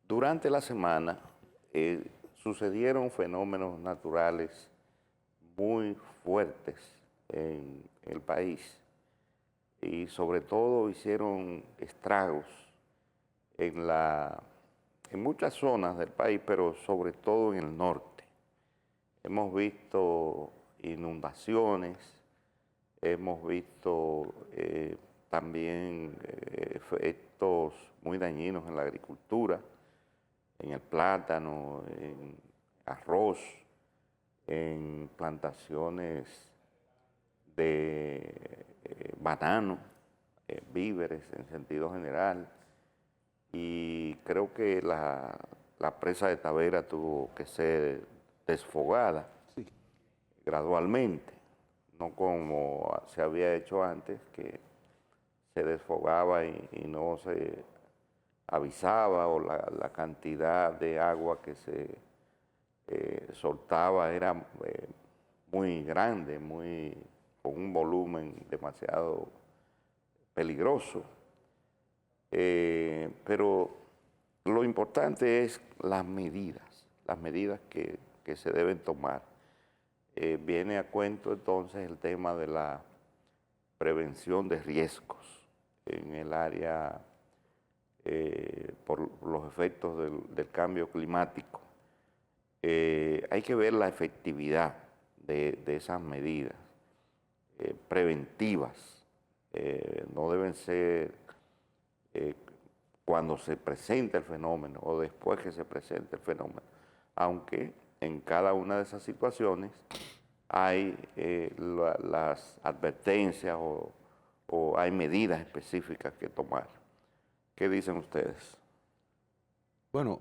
Durante la semana sucedieron fenómenos naturales muy fuertes en el país y sobre todo hicieron estragos en, en muchas zonas del país, pero sobre todo en el norte. Hemos visto inundaciones, hemos visto también efectos muy dañinos en la agricultura, en el plátano, en arroz, en plantaciones de banano, víveres en sentido general. Y creo que la presa de Tavera tuvo que ser desfogada gradualmente, no como se había hecho antes, que se desfogaba y no se avisaba, o la cantidad de agua que se soltaba era muy grande, con un volumen demasiado peligroso. Pero lo importante es las medidas que se deben tomar. Viene a cuento entonces el tema de la prevención de riesgos en el área por los efectos del cambio climático. Hay que ver la efectividad de esas medidas preventivas. No deben ser cuando se presenta el fenómeno o después que se presenta el fenómeno, aunque en cada una de esas situaciones hay las advertencias o hay medidas específicas que tomar. ¿Qué dicen ustedes? Bueno,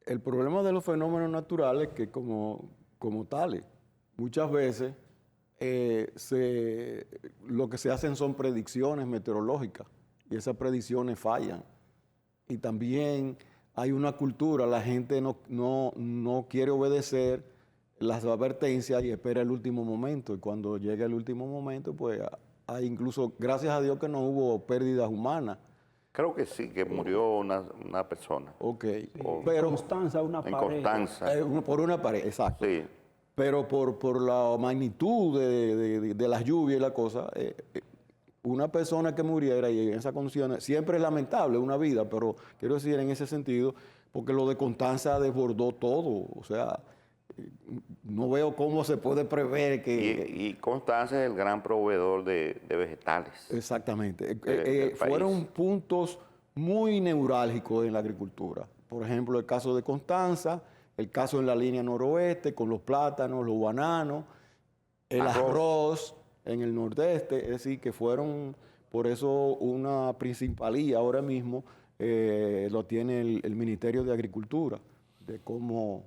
el problema de los fenómenos naturales es que como tales, muchas veces lo que se hacen son predicciones meteorológicas y esas predicciones fallan. Y también hay una cultura, la gente no quiere obedecer las advertencias y espera el último momento. Y cuando llega el último momento, pues hay incluso, gracias a Dios que no hubo pérdidas humanas. Creo que sí, que murió una persona. Ok. Sí, pero en Constanza, una pared. En Constanza. Por una pared, exacto. Sí. Pero por la magnitud de las lluvias y la cosa, una persona que muriera y en esas condiciones, siempre es lamentable una vida, pero quiero decir en ese sentido, porque lo de Constanza desbordó todo, o sea, no veo cómo se puede prever que... Y Constanza es el gran proveedor de vegetales. Exactamente. Del Fueron país. puntos muy neurálgicos en la agricultura. Por ejemplo, el caso de Constanza, el caso en la línea noroeste, con los plátanos, los bananos, el arroz en el nordeste, es decir, que fueron, por eso una principalía ahora mismo lo tiene el Ministerio de Agricultura, de cómo...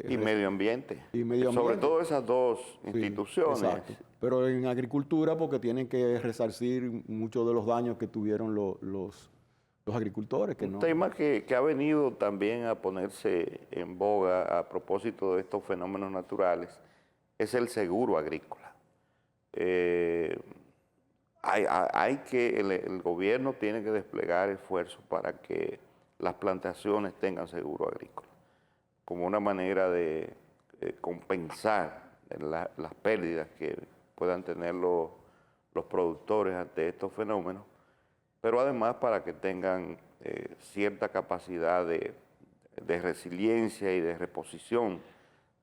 y medio ambiente. Y medio ambiente. Sobre todo esas dos instituciones. Sí, exacto. Pero en agricultura porque tienen que resarcir muchos de los daños que tuvieron los agricultores. Un tema que ha venido también a ponerse en boga a propósito de estos fenómenos naturales es el seguro agrícola. El gobierno tiene que desplegar esfuerzos para que las plantaciones tengan seguro agrícola, como una manera de compensar las pérdidas que puedan tener los productores ante estos fenómenos, pero además para que tengan cierta capacidad de resiliencia y de reposición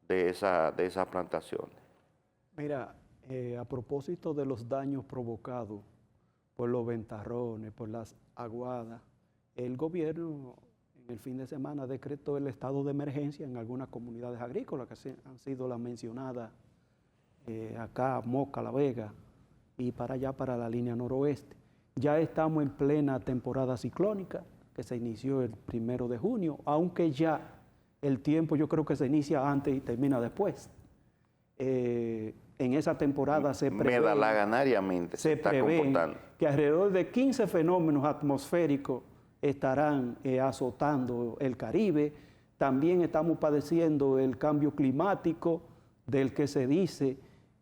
de esas plantaciones. Mira, a propósito de los daños provocados por los ventarrones, por las aguadas, el gobierno en el fin de semana decretó el estado de emergencia en algunas comunidades agrícolas que han sido las mencionadas acá, Moca, La Vega y para allá, para la línea noroeste. Ya estamos en plena temporada ciclónica que se inició el 1 de junio, aunque ya el tiempo yo creo que se inicia antes y termina después. En esa temporada se prevé que alrededor de 15 fenómenos atmosféricos estarán azotando el Caribe. También estamos padeciendo el cambio climático, del que se dice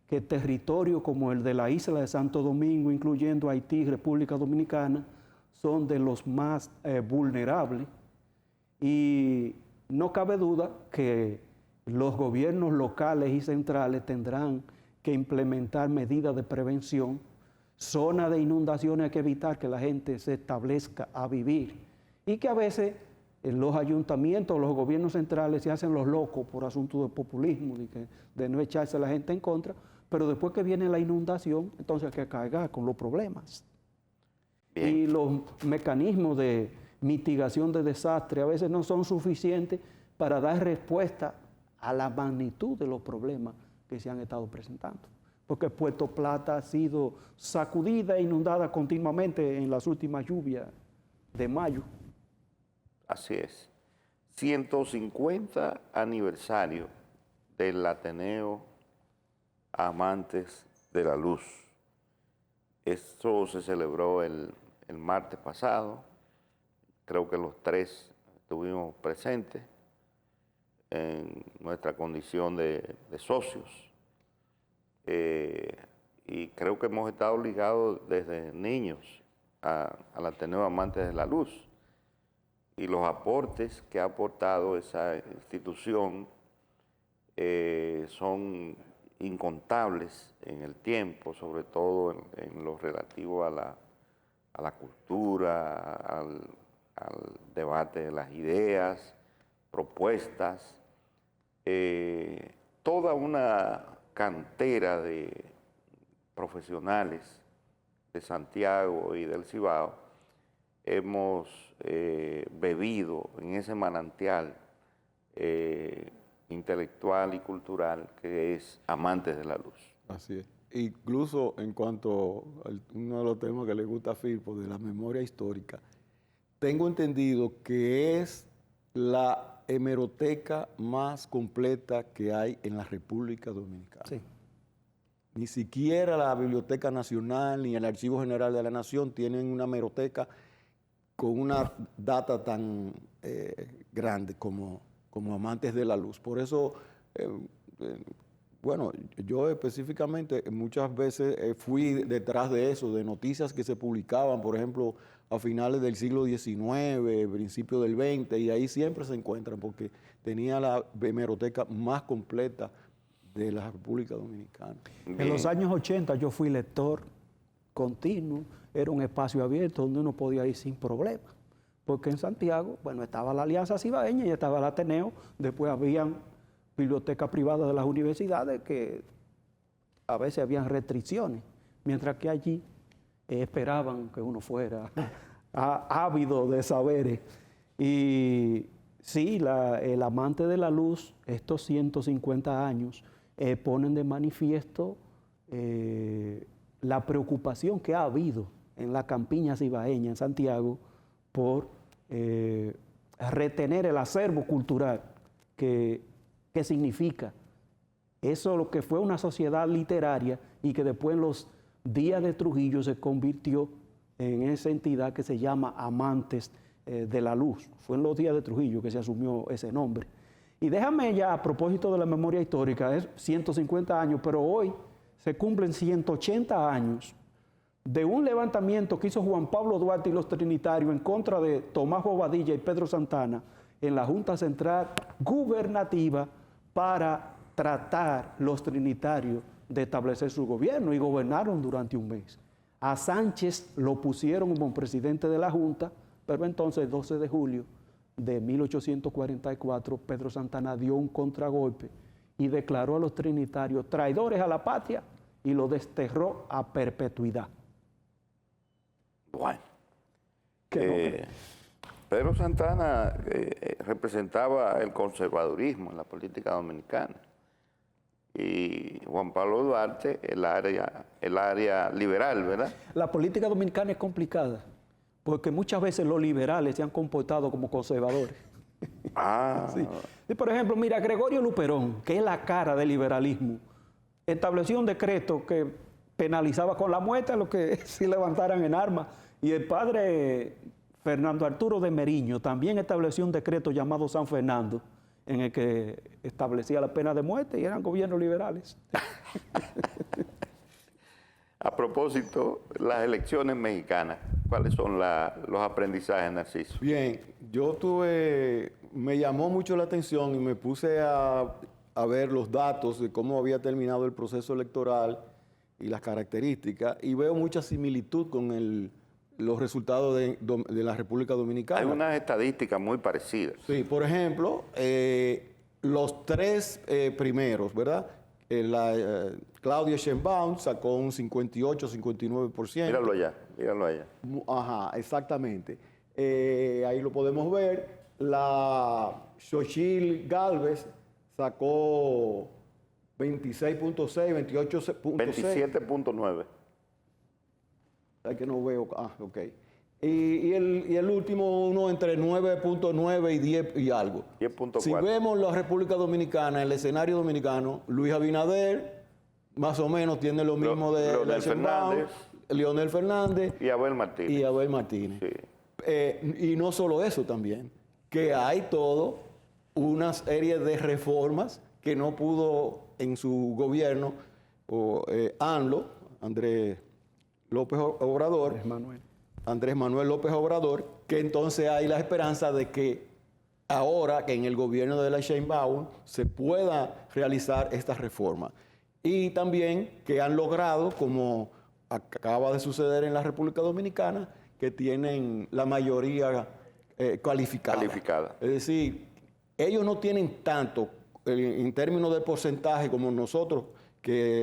que territorios como el de la isla de Santo Domingo, incluyendo Haití y República Dominicana, son de los más vulnerables Y no cabe duda que los gobiernos locales y centrales tendrán que implementar medidas de prevención, zonas de inundaciones hay que evitar que la gente se establezca a vivir y que a veces los ayuntamientos, los gobiernos centrales se hacen los locos por asuntos de populismo, de no echarse a la gente en contra, pero después que viene la inundación, entonces hay que cargar con los problemas. Bien. Y los mecanismos de mitigación de desastre a veces no son suficientes para dar respuesta a la magnitud de los problemas que se han estado presentando. Porque Puerto Plata ha sido sacudida e inundada continuamente en las últimas lluvias de mayo. Así es. 150 aniversario del Ateneo Amantes de la Luz. Esto se celebró el martes pasado. Creo que los tres estuvimos presentes en nuestra condición de socios. Y creo que hemos estado ligados desde niños al Ateneo Amantes de la Luz. Y los aportes que ha aportado esa institución son incontables en el tiempo, sobre todo en lo relativo a la cultura, al debate de las ideas, propuestas, toda una cantera de profesionales de Santiago y del Cibao hemos bebido en ese manantial intelectual y cultural que es Amantes de la Luz. Así es. Incluso en cuanto a uno de los temas que le gusta a Firpo, de la memoria histórica, tengo entendido que es la hemeroteca más completa que hay en la República Dominicana. Sí. Ni siquiera la Biblioteca Nacional ni el Archivo General de la Nación tienen una hemeroteca con una data tan grande como Amantes de la Luz. Por eso, bueno, yo específicamente muchas veces fui detrás de eso, de noticias que se publicaban, por ejemplo, a finales del siglo XIX, principios del XX, y ahí siempre se encuentran, porque tenía la hemeroteca más completa de la República Dominicana. Bien. En los años 80 yo fui lector continuo, era un espacio abierto donde uno podía ir sin problema, porque en Santiago, bueno, estaba la Alianza Cibaeña y estaba el Ateneo, después habían bibliotecas privadas de las universidades que a veces habían restricciones, mientras que allí esperaban que uno fuera ávido de saberes. Y sí, el Amante de la Luz, estos 150 años, ponen de manifiesto la preocupación que ha habido en la campiña cibaeña, en Santiago, por retener el acervo cultural que significa eso, lo que fue una sociedad literaria y que después en los días de Trujillo se convirtió en esa entidad que se llama Amantes de la Luz. Fue en los días de Trujillo que se asumió ese nombre. Y déjame ya, a propósito de la memoria histórica, es 150 años, pero hoy se cumplen 180 años de un levantamiento que hizo Juan Pablo Duarte y los Trinitarios en contra de Tomás Bobadilla y Pedro Santana en la Junta Central Gubernativa para tratar los trinitarios de establecer su gobierno, y gobernaron durante un mes. A Sánchez lo pusieron como presidente de la Junta, pero entonces el 12 de julio de 1844 Pedro Santana dio un contragolpe y declaró a los trinitarios traidores a la patria y lo desterró a perpetuidad. Bueno, Pedro Santana representaba el conservadurismo en la política dominicana y Juan Pablo Duarte el área liberal, ¿verdad? La política dominicana es complicada porque muchas veces los liberales se han comportado como conservadores. Ah. Sí. Y por ejemplo, mira, Gregorio Luperón, que es la cara del liberalismo, estableció un decreto que penalizaba con la muerte a los que se levantaran en armas. Y el padre Fernando Arturo de Meriño también estableció un decreto llamado San Fernando, en el que establecía la pena de muerte y eran gobiernos liberales. A propósito, las elecciones mexicanas, ¿cuáles son los aprendizajes, Narciso? Bien, me llamó mucho la atención y me puse a ver los datos de cómo había terminado el proceso electoral y las características, y veo mucha similitud con los resultados de la República Dominicana. Hay unas estadísticas muy parecidas. Sí, por ejemplo, los tres primeros, ¿verdad? Claudia Sheinbaum sacó un 58-59%. Míralo allá. Ajá, exactamente. Ahí lo podemos ver. La Xochitl Gálvez sacó 26.6, 28.6. 27.9. Es que no veo. Ah, ok. Y el último, uno entre 9.9 y 10 y algo. 10.4. Si vemos la República Dominicana, el escenario dominicano, Luis Abinader, más o menos tiene lo mismo de Leonel Fernández. Leonel Fernández. Y Abel Martínez. Sí. Y no solo eso también, que hay todo una serie de reformas que no pudo en su gobierno, Andrés López Obrador, Andrés Manuel López Obrador, que entonces hay la esperanza de que ahora que en el gobierno de la Sheinbaum se pueda realizar esta reforma. Y también que han logrado, como acaba de suceder en la República Dominicana, que tienen la mayoría calificada. Es decir, ellos no tienen tanto en términos de porcentaje como nosotros, que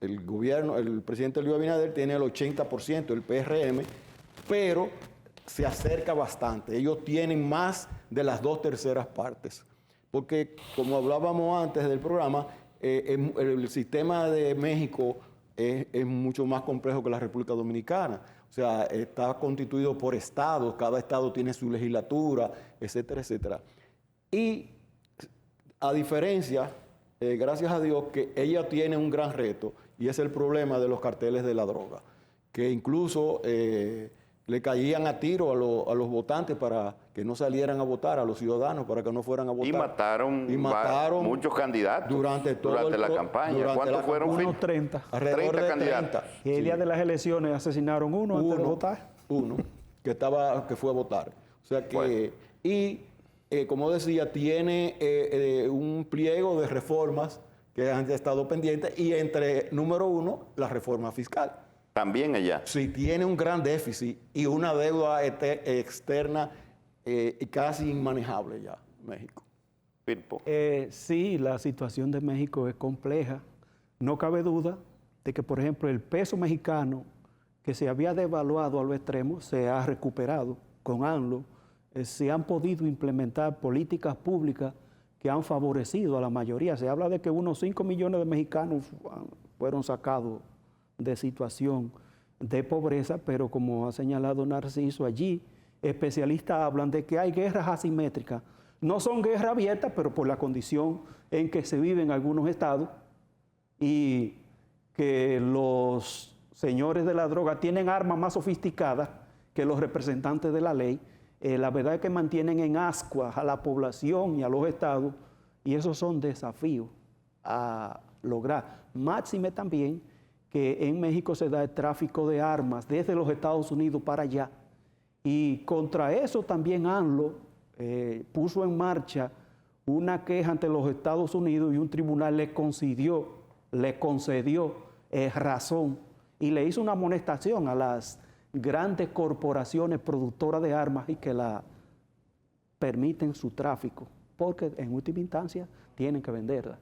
el gobierno, el presidente Luis Abinader tiene el 80%, el PRM, pero se acerca bastante. Ellos tienen más de las 2/3 partes. Porque, como hablábamos antes del programa, el sistema de México es mucho más complejo que la República Dominicana. O sea, está constituido por estados, cada estado tiene su legislatura, etcétera, etcétera. Y a diferencia, gracias a Dios, que ella tiene un gran reto, y es el problema de los carteles de la droga, que incluso le caían a tiro a los votantes para que no salieran a votar, a los ciudadanos para que no fueran a votar. Y mataron muchos candidatos durante la campaña. ¿Cuántos fueron? Unos 30. Alrededor 30 de candidatos. 30. Y el día de las elecciones asesinaron uno antes de votar. Uno que fue a votar. O sea que, bueno. Como decía, tiene un pliego de reformas que han estado pendientes, y entre número 1, la reforma fiscal. También ella. Sí, tiene un gran déficit y una deuda externa casi inmanejable ya, México. Firpo. Sí, la situación de México es compleja. No cabe duda de que, por ejemplo, el peso mexicano, que se había devaluado a lo extremo, se ha recuperado con AMLO. Se han podido implementar políticas públicas que han favorecido a la mayoría. Se habla de que unos 5 millones de mexicanos fueron sacados de situación de pobreza, pero como ha señalado Narciso allí, especialistas hablan de que hay guerras asimétricas. No son guerras abiertas, pero por la condición en que se vive en algunos estados, y que los señores de la droga tienen armas más sofisticadas que los representantes de la ley. La verdad es que mantienen en ascuas a la población y a los estados, y esos son desafíos a lograr. Máxime también que en México se da el tráfico de armas desde los Estados Unidos para allá, y contra eso también AMLO puso en marcha una queja ante los Estados Unidos, y un tribunal le concedió razón y le hizo una amonestación a las grandes corporaciones productoras de armas y que la permiten su tráfico, porque en última instancia tienen que venderla.